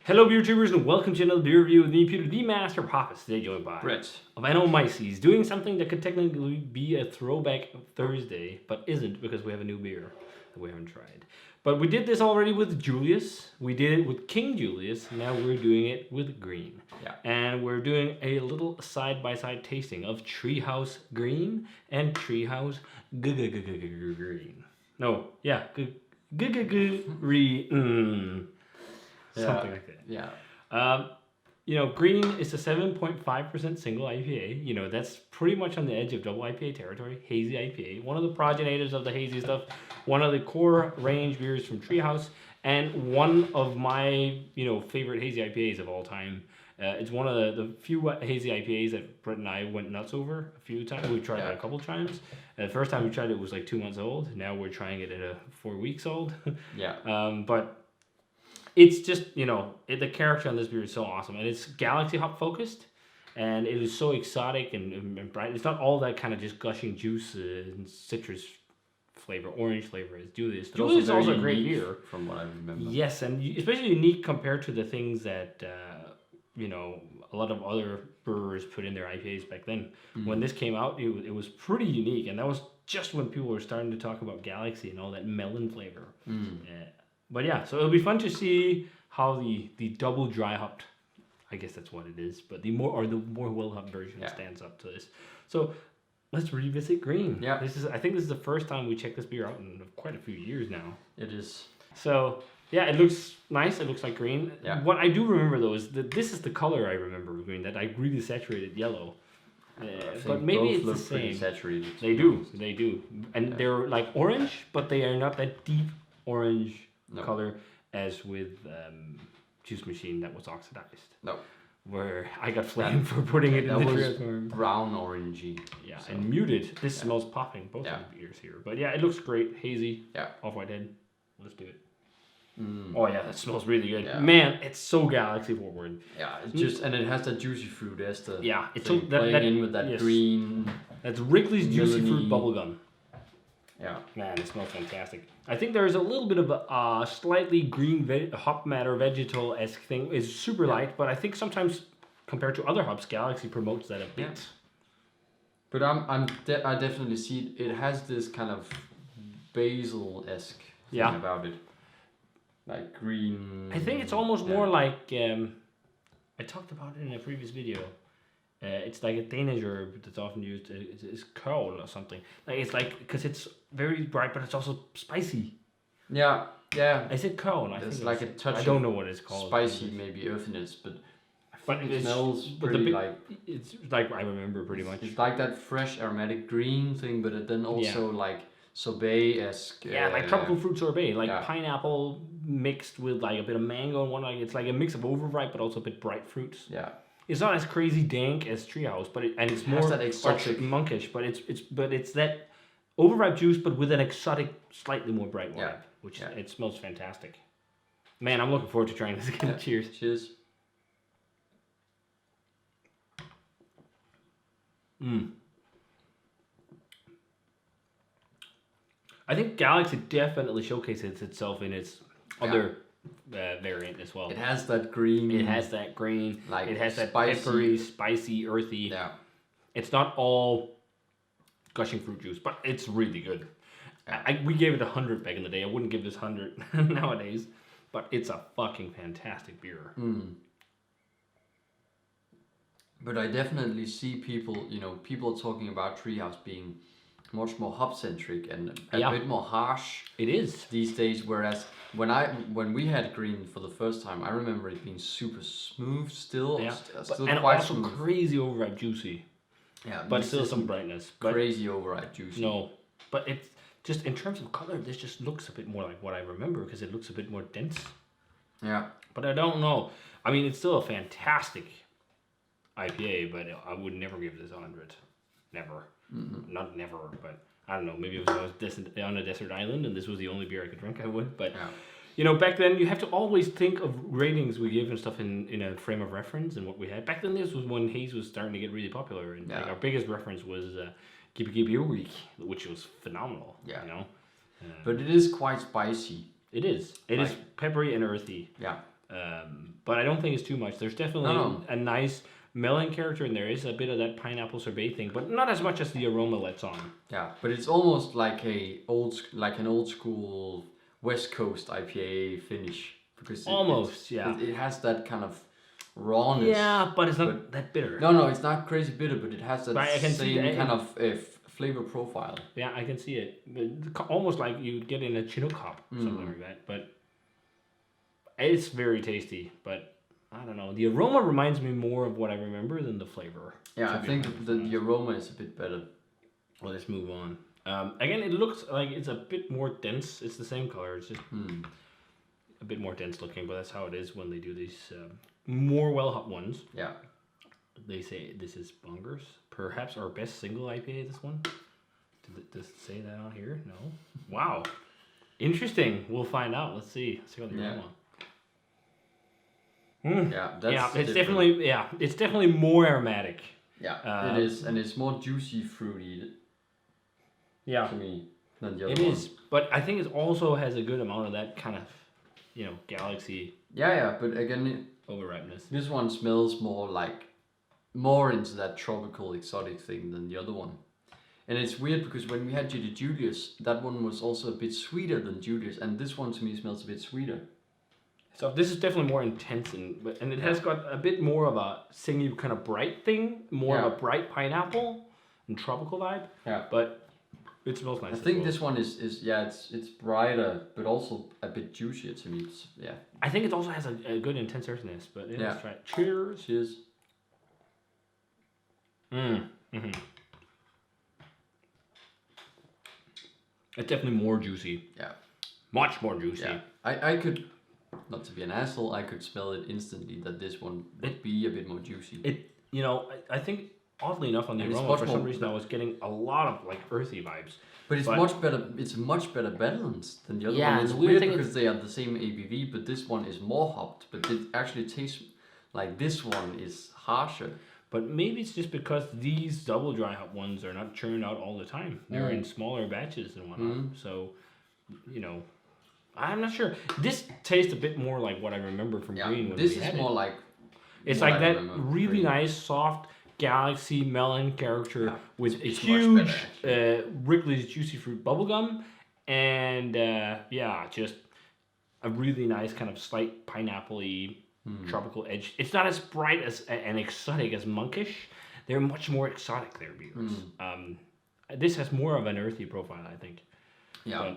Hello, beer tubers, and welcome to another beer review with me, Peter, the Master Prophet. Today joined by Brett of NEIPA, doing something that could technically be a throwback Thursday, but isn't because we have a new beer that we haven't tried. But we did this already with Julius. We did it with King Julius. Now we're doing it with Gggreennn. Yeah. And we're doing a little side-by-side tasting of Treehouse Green and Treehouse Gggreennn. No, yeah, Gggreennn. Something like that. Yeah. Gggreennn is a 7.5% single IPA. That's pretty much on the edge of double IPA territory. Hazy IPA. One of the progenitors of the hazy stuff. One of the core range beers from Treehouse. And one of my, favorite hazy IPAs of all time. It's one of the few hazy IPAs that Brett and I went nuts over a few times. We tried it a couple times. The first time we tried it was like 2 months old. Now we're trying it at 4 weeks old. Yeah. But it's just, the character on this beer is so awesome. And it's Galaxy hop focused. And it is so exotic and bright. It's not all that kind of just gushing juice and citrus flavor, orange flavor as Julius. Julius is also a great beer. From what I remember. Yes, and especially unique compared to the things that, a lot of other brewers put in their IPAs back then. Mm-hmm. When this came out, it was pretty unique. And that was just when people were starting to talk about Galaxy and all that melon flavor. But yeah, so it'll be fun to see how the double dry hopped, I guess that's what it is, but the more well hopped version stands up to this. So let's revisit Gggreennn. Yeah. I think this is the first time we checked this beer out in quite a few years now. It is. So yeah, it looks nice. It looks like Gggreennn. Yeah. What I do remember though is that this is the color I remember of Gggreennn, that I really saturated yellow. But maybe it's the same. Saturated. They do, and they're like orange, but they are not that deep orange color as with Juice Machine that was oxidized. No. Where I got flamed for putting it in the transform. Brown orangey. Yeah, so. And muted. This smells popping, both of the beers here. But yeah, it looks great. Hazy. Yeah. Off-white head. Let's do it. Oh yeah, that smells really good. Yeah. Man, it's so Galaxy forward. Yeah, it's just, and it has that juicy fruit. That's the it's playing in with that green. That's Wrigley's Juicy Fruit Bubblegum. Yeah. Man, it smells fantastic. I think there's a little bit of a slightly green hop matter vegetal-esque thing. It's super light, but I think sometimes compared to other hops, Galaxy promotes that a bit. Yeah. But I definitely see it has this kind of basil-esque thing about it. Like green. I think it's almost more like I talked about it in a previous video. It's like a Danish herb that's often used. It's curl or something. Because it's very bright, but it's also spicy. Yeah. I said curl. It's like a touch. I don't know what it's called. Spicy, maybe earthiness, but it smells It's like I remember pretty much. It's like that fresh aromatic green thing, but then also like sorbet-esque. Like tropical fruit sorbet, like pineapple mixed with like a bit of mango and one. Like it's like a mix of overripe, but also a bit bright fruits. Yeah. It's not as crazy dank as Treehouse, but it's more that exotic monkish. But it's that overripe juice, but with an exotic, slightly more bright wine, which it smells fantastic. Man, I'm looking forward to trying this again. Cheers. Cheers. I think Galaxy definitely showcases itself in its other variant as well. It has that green. It has that green. Like it has that spicy, peppery, spicy, earthy. Yeah. It's not all gushing fruit juice, but it's really good. We gave it 100 back in the day. I wouldn't give this 100 nowadays, but it's a fucking fantastic beer. But I definitely see people talking about Treehouse being much more hop-centric and a bit more harsh. It is these days, whereas when we had Gggreennn for the first time, I remember it being super smooth still and quite also smooth. Crazy overripe juicy. Yeah, but still some brightness. Crazy overripe juicy. No, but it's just in terms of color, this just looks a bit more like what I remember because it looks a bit more dense. Yeah. But I don't know. I mean, it's still a fantastic IPA, but I would never give this 100. Never. Not never, but I don't know. Maybe if I was on a desert island and this was the only beer I could drink, I would. But back then you have to always think of ratings we give and stuff in a frame of reference and what we had. Back then, this was when haze was starting to get really popular, and our biggest reference was Brewery, which was phenomenal. Yeah. You know. But it is quite spicy. It is. It is peppery and earthy. Yeah. But I don't think it's too much. There's definitely a nice melon character, and there is a bit of that pineapple sorbet thing, but not as much as the aroma lets on. Yeah, but it's almost like an old school West Coast IPA finish because it has that kind of rawness. Yeah, but it's not that bitter. No, it's not crazy bitter, but it has that same kind of flavor profile. Yeah, I can see it. Almost like you'd get in a Chinook hop, something like that. But it's very tasty, but I don't know. The aroma reminds me more of what I remember than the flavor. Yeah, I think the aroma is a bit better. Well, let's move on. Again, it looks like it's a bit more dense. It's the same color. It's just a bit more dense looking, but that's how it is when they do these more well-hopped ones. Yeah. They say this is Bungers. Perhaps our best single IPA, this one. Does it say that on here? No. Wow. Interesting. We'll find out. Let's see. Let's see what the aroma. It's definitely more aromatic. Yeah, it is, and it's more juicy, fruity. Yeah, to me than the other it one. is, but I think it also has a good amount of that kind of, galaxy. Yeah, but again, overripeness. This one smells more into that tropical exotic thing than the other one. And it's weird because when we had Julius, that one was also a bit sweeter than Julius, and this one to me smells a bit sweeter. So this is definitely more intense, and it has got a bit more of a singy kind of bright thing, more of a bright pineapple and tropical vibe. Yeah, but it smells nice. I think this one is it's brighter, but also a bit juicier to me. I think it also has a good intense earthiness, but let's try it. Cheers. Cheers. It's definitely more juicy. Yeah. Much more juicy. Yeah. I could, not to be an asshole, I could smell it instantly that this one would be a bit more juicy. I think oddly enough on the aroma, for some reason I was getting a lot of earthy vibes. But it's much better. It's much better balanced than the other one. It's weird because they are the same ABV, but this one is more hopped. But it actually tastes like this one is harsher. But maybe it's just because these double dry hop ones are not churned out all the time. They're in smaller batches and whatnot. So, I'm not sure. This tastes a bit more like what I remember from Green. This is more like. It's like that really nice, soft Galaxy melon character with a huge Wrigley's Juicy Fruit bubblegum, and just a really nice kind of slight pineapple-y tropical edge. It's not as bright and exotic as Monkish. They're much more exotic, their beers. This has more of an earthy profile, I think. Yeah.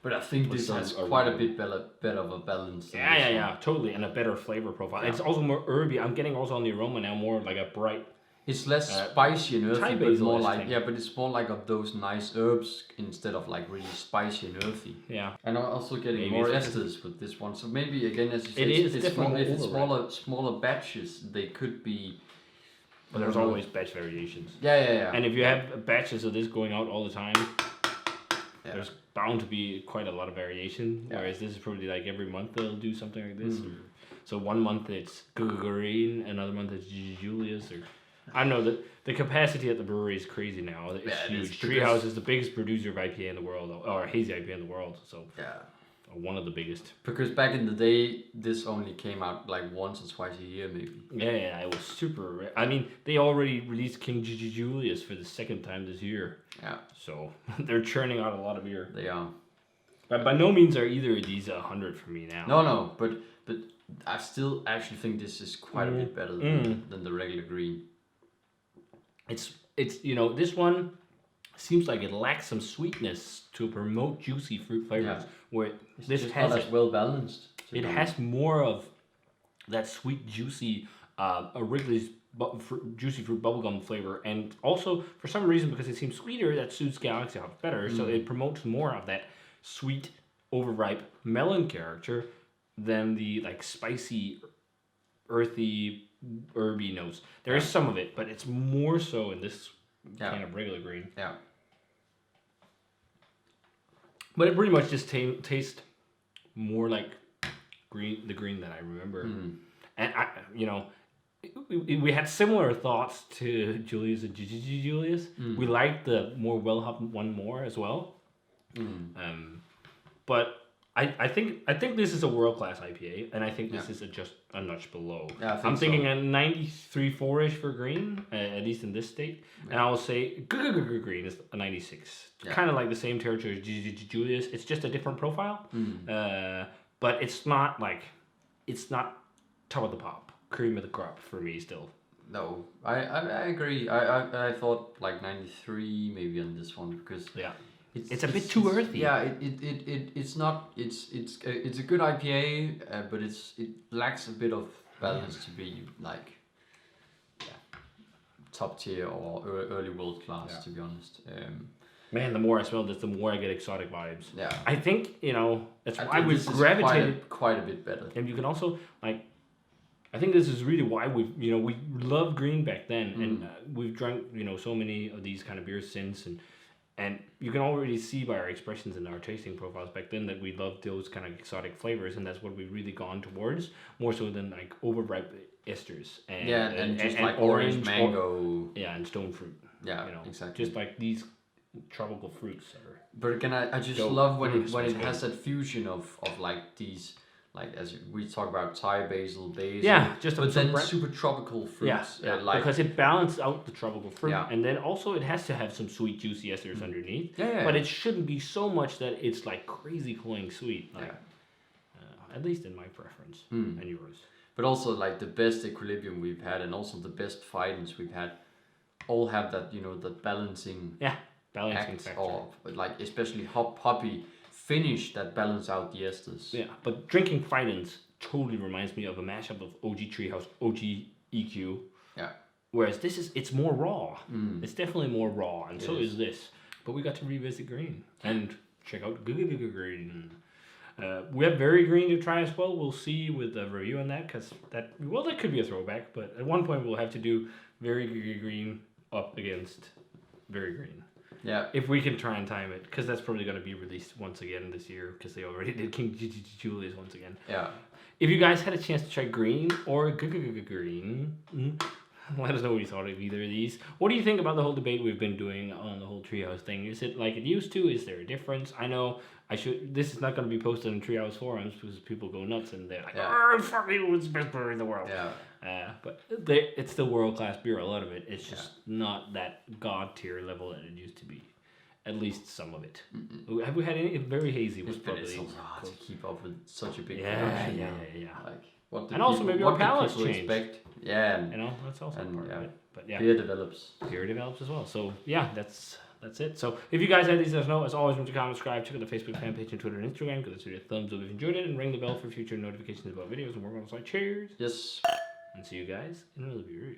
But I think this has quite a bit better of a balance. Yeah, totally, and a better flavor profile. Yeah. It's also more herby. I'm getting also on the aroma now more like a bright. It's less spicy and earthy, but more like but it's more like of those nice herbs instead of like really spicy and earthy. Yeah, and I'm also getting more esters with this one. So maybe again, as you say, it's smaller batches. They could be. But there's always batch variations. Yeah. And if you have batches of this going out all the time, there's bound to be quite a lot of variation. Yeah. Whereas this is probably like every month they'll do something like this. So one month it's Gggreennn, another month it's Julius, or I don't know. The capacity at the brewery is crazy now. It's huge. Treehouse is the biggest producer of IPA in the world, or hazy IPA in the world. So one of the biggest. Because back in the day, this only came out like once or twice a year, maybe. Yeah, it was super rare. I mean, they already released King Julius for the second time this year. Yeah. So they're churning out a lot of beer. They are. But by no means are either of these 100 for me now. No, but I still actually think this is quite a bit better than the regular green. It's this one seems like it lacks some sweetness to promote juicy fruit flavors. Where this has not as well balanced. It has more of that sweet, juicy, Wrigley's juicy fruit bubblegum flavor, and also for some reason because it seems sweeter, that suits Galaxy Hop better. So it promotes more of that sweet, overripe melon character than the spicy, earthy, herby notes. There is some of it, but it's more so in this kind of regular green. Yeah. But it pretty much just tastes more like the green that I remember. And we had similar thoughts to Julius and Julius. We liked the more well-hopped one more as well. But I think this is a world class IPA, and I think this is just a notch below. Yeah, I'm thinking a 93.4-ish for green, at least in this state, and I will say Gggreennn is a 96. Kind of like the same territory as Julius. It's just a different profile, but it's not top of the pop, cream of the crop for me still. No, I agree. I thought like 93 maybe on this one because it's a bit too earthy. Yeah, it's not. It's a good IPA, but it lacks a bit of balance to be like top tier or early world class. To be honest. Man, the more I smell this, the more I get exotic vibes. Yeah. I think that's why we've gravitated quite a bit better. And you can also like. I think this is really why we loved green back then, and we've drunk so many of these kind of beers since, and you can already see by our expressions and our tasting profiles back then that we loved those kind of exotic flavors, and that's what we've really gone towards more so than like overripe esters and just and like orange mango, and stone fruit. Exactly. Just like these tropical fruits are. But again, I just love when it has that fusion of like these. Like as we talk about Thai basil, but then super tropical fruits. Because it balances out the tropical fruit, and then also it has to have some sweet, juicy esters underneath. But it shouldn't be so much that it's like crazy cloying sweet. Like, at least in my preference and yours. But also like the best equilibrium we've had, and also the best fightings we've had, all have that that balancing. Balancing act, factor. or like especially hoppy finish that balance out the esters. Yeah, but drinking Fightins totally reminds me of a mashup of OG Treehouse, OG EQ. Yeah. Whereas it's more raw. It's definitely more raw, and so is this. But we got to revisit green and check out Gggreennn. We have Very Green to try as well. We'll see with the review on that, because that could be a throwback. But at one point we'll have to do Very Gggreennn up against Very Green. Yeah. If we can try and time it, because that's probably going to be released once again this year, because they already did King Julius once again. Yeah. If you guys had a chance to try green or Gggreennn, let us know what you thought of either of these. What do you think about the whole debate we've been doing on the whole Treehouse thing? Is it like it used to? Is there a difference? I know this is not going to be posted on Treehouse forums because people go nuts and they're like, "Oh, fuck you, it's the best brewery in the world." Yeah. But it's still world-class beer, a lot of it. It's just not that god-tier level that it used to be. At least some of it. Have we had any? Very hazy was probably... It's so hard to keep up with such a big production. Yeah. Like, what do and also maybe our palates change. Expect? Yeah. And, that's also part of it. But beer develops. Beer develops as well. So, that's it. So, if you guys had these, let us know. As always, remember to comment, subscribe, check out the Facebook fan page and Twitter and Instagram. Give us a thumbs up if you enjoyed it, and ring the bell for future notifications about videos and work on the site. Cheers. Yes. And see you guys in another video.